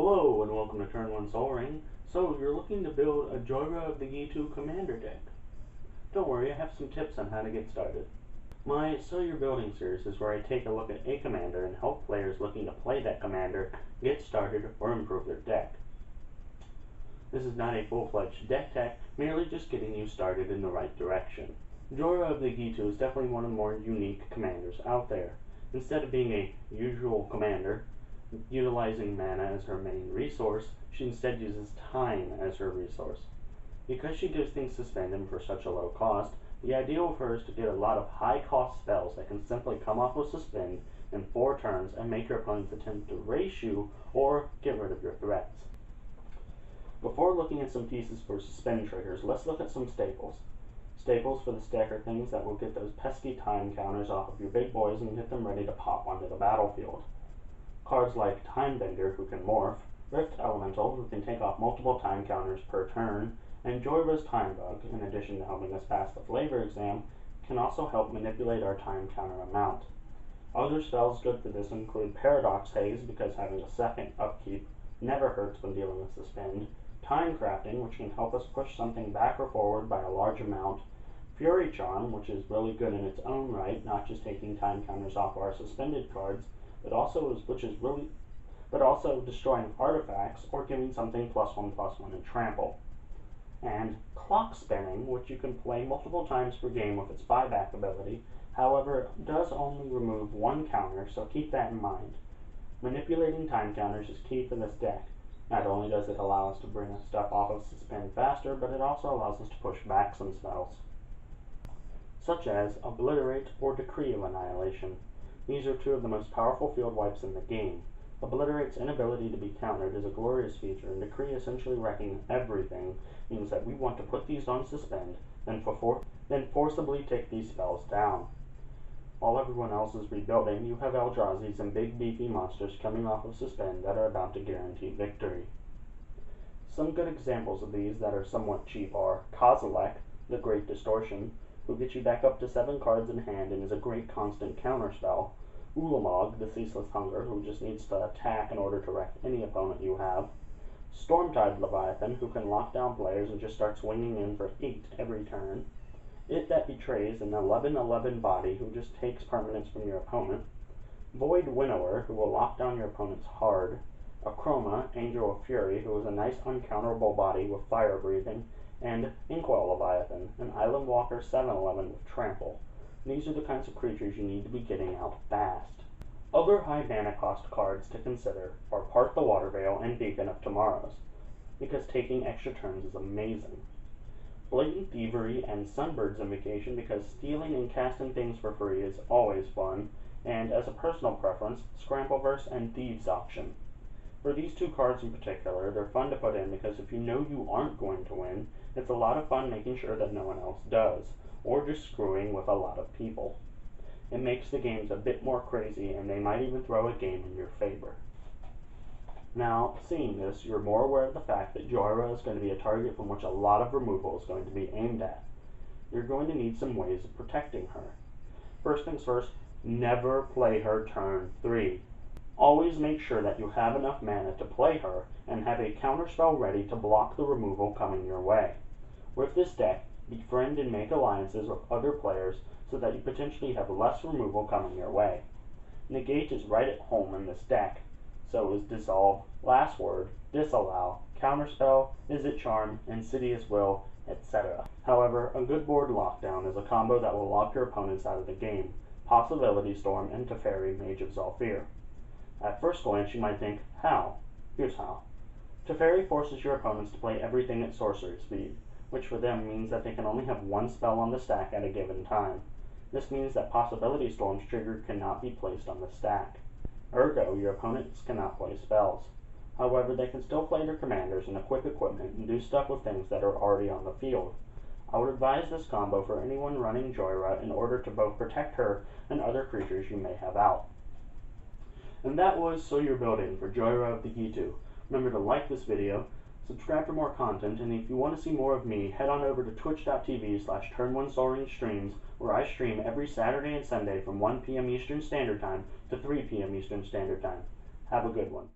Hello and welcome to Turn 1 Soul Ring. So, you're looking to build a Jhoira of the Ghitu commander deck. Don't worry, I have some tips on how to get started. My So You're Building series is where I take a look at a commander and help players looking to play that commander get started or improve their deck. This is not a full-fledged deck tech, merely just getting you started in the right direction. Jhoira of the Ghitu is definitely one of the more unique commanders out there. Instead of being a usual commander, utilizing mana as her main resource, she instead uses time as her resource. Because she gives things suspended for such a low cost, the ideal of her is to get a lot of high-cost spells that can simply come off with suspend in 4 turns and make your opponents attempt to race you or get rid of your threats. Before looking at some pieces for suspend triggers, let's look at some staples. Staples for this deck are things that will get those pesky time counters off of your big boys and get them ready to pop onto the battlefield. Cards like Timebender, who can morph, Rift Elemental, who can take off multiple time counters per turn, and Jhoira's Time Bug, in addition to helping us pass the flavor exam, can also help manipulate our time counter amount. Other spells good for this include Paradox Haze, because having a second upkeep never hurts when dealing with suspend, Time Crafting, which can help us push something back or forward by a large amount, Fury Charm, which is really good in its own right, not just taking time counters off our suspended cards, but also destroying artifacts or giving something +1/+1 in trample. And Clock Spinning, which you can play multiple times per game with its buyback ability, however, it does only remove 1 counter, so keep that in mind. Manipulating time counters is key for this deck. Not only does it allow us to bring stuff off of suspend faster, but it also allows us to push back some spells, such as Obliterate or Decree of Annihilation. These are 2 of the most powerful field wipes in the game. Obliterate's inability to be countered is a glorious feature, and Decree essentially wrecking everything means that we want to put these on suspend, then forcibly take these spells down. While everyone else is rebuilding, you have Eldrazi's and big beefy monsters coming off of suspend that are about to guarantee victory. Some good examples of these that are somewhat cheap are Kozilek, the Great Distortion, who gets you back up to 7 cards in hand and is a great constant counterspell, Ulamog, the Ceaseless Hunger, who just needs to attack in order to wreck any opponent you have, Stormtide Leviathan, who can lock down players and just start swinging in for 8 every turn, It That Betrays, an 11/11 body who just takes permanents from your opponent, Void Winnower, who will lock down your opponent's hard, Akroma, Angel of Fury, who is a nice uncounterable body with fire breathing, and Inkwell Leviathan, an Island Walker 7/11 with trample. These are the kinds of creatures you need to be getting out fast. Other high mana cost cards to consider are Part the Waterveil and Beacon of Tomorrows, because taking extra turns is amazing. Blatant Thievery and Sunbird's Invocation, because stealing and casting things for free is always fun, and as a personal preference, Scrambleverse and Thieves Auction. For these 2 cards in particular, they're fun to put in because if you know you aren't going to win, it's a lot of fun making sure that no one else does, or just screwing with a lot of people. It makes the games a bit more crazy, and they might even throw a game in your favor. Now, seeing this, you're more aware of the fact that Jhoira is going to be a target from which a lot of removal is going to be aimed at. You're going to need some ways of protecting her. First things first, never play her turn 3. Always make sure that you have enough mana to play her and have a counterspell ready to block the removal coming your way. With this deck, befriend and make alliances with other players so that you potentially have less removal coming your way. Negate is right at home in this deck. So is Dissolve, Last Word, Disallow, Counterspell, Izzet Charm, Insidious Will, etc. However, a good board lockdown is a combo that will lock your opponents out of the game. Possibility Storm and Teferi, Mage of Zhalfir. At first glance you might think, how? Here's how. Teferi forces your opponents to play everything at sorcery speed, which for them means that they can only have 1 spell on the stack at a given time. This means that Possibility Storm's trigger cannot be placed on the stack. Ergo, your opponents cannot play spells. However, they can still play their commanders and equip equipment and do stuff with things that are already on the field. I would advise this combo for anyone running Jhoira in order to both protect her and other creatures you may have out. And that was So You're Building for Jhoira of the Ghitu. Remember to like this video, subscribe for more content, and if you want to see more of me, head on over to twitch.tv/Turn1SoulRing streams, where I stream every Saturday and Sunday from 1 p.m. Eastern Standard Time to 3 p.m. Eastern Standard Time. Have a good one.